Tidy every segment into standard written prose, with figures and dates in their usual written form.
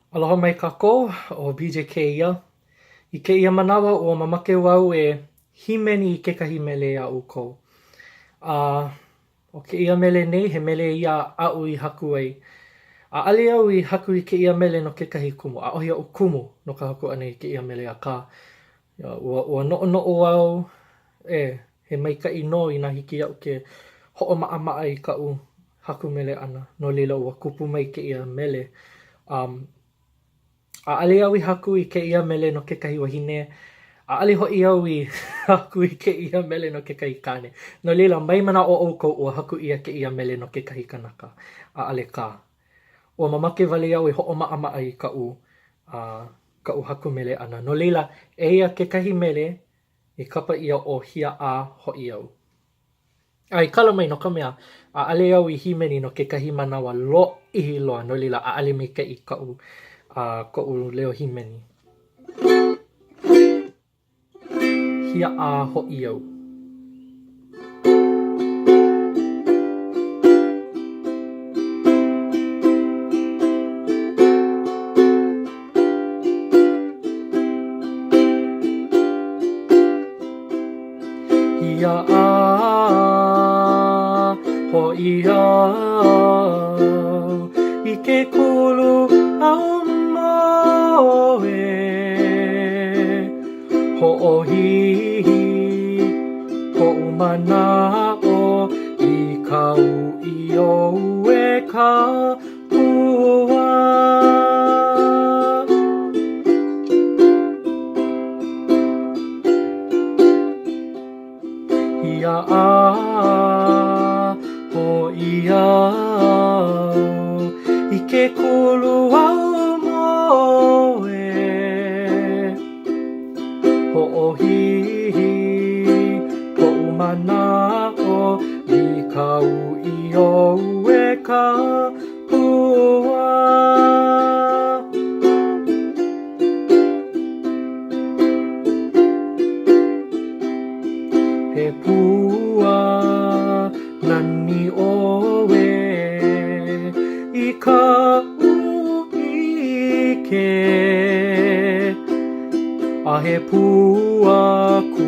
Aloha mai kākou, o BJK ia. I kēia manawa ua mamake wau e himeni i kekahi mele aʻu kou. O kēia mele nei, he mele ia aʻu i haku ai. ʻAʻale au i haku i kēia mele no kekahi kumu. ʻAʻohe aʻu kumu no ka haku ʻana i kēia mele akā ua noʻonoʻo au he maikaʻi nō inā hiki iaʻu ke hoʻomaʻamaʻa i kaʻu haku mele ʻana. No leila ua kupu mai kēia mele. ʻAʻale au i haku i kēia mele no kekahi wahine. ʻAʻale hoʻi au i haku i kēia mele no kekahi kane. No leila mai manaʻo ʻoukou ua haku ʻia kēia mele no kekahi kanaka. ʻAʻale kā. Ua mamake wale au e hoʻomaʻamaʻa i kaʻu haku mele ʻana. No leila eia kekahi mele e kapa ʻia ʻo hiaʻā hoʻi au. I kala mai no ka mea ʻaʻale au i himeni no kekahi manawa lōʻihi loa. No leila ʻaʻale maikaʻi koʻu leo himeni. Hiaʻā hoʻi au. Hiaʻā hoʻi au i ke kulu au moe hoʻohihi koʻu manaʻo i kau ʻiou e kapua. Hiaʻā hoʻi au i ke kulu au moe hoʻohihi koʻu manaʻo i kau ʻiou e kapua. He pua nani ʻoe i kaʻu ʻike a he pua ku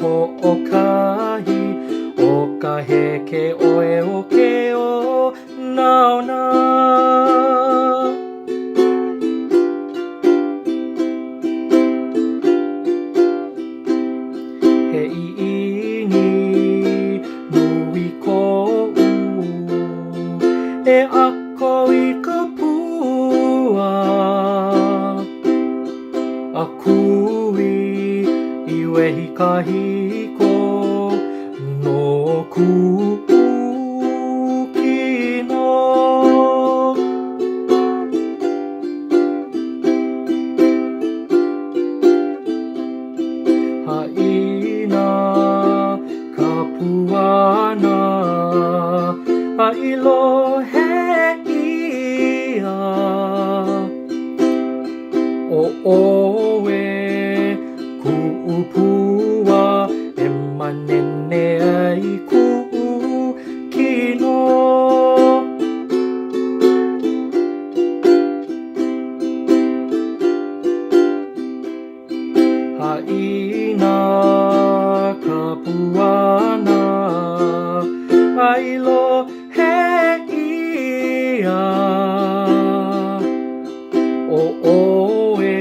hoʻokahi o ka heke ʻoe o ke o nauna. He ʻiʻini nui koʻu e ʻako i ka pua a kui i wehi kahiko no kuʻu kino. Haʻina ka puana a i lohe ʻia o ʻoe kuʻu pua e manene ai kuʻu kino. Haʻina ka puana a i lohe ʻia o ʻoe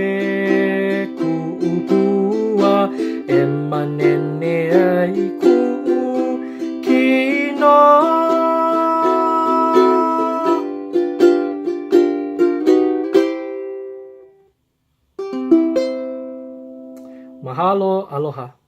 kuʻu pua e manene ai kuʻu kino. Mahalo, aloha.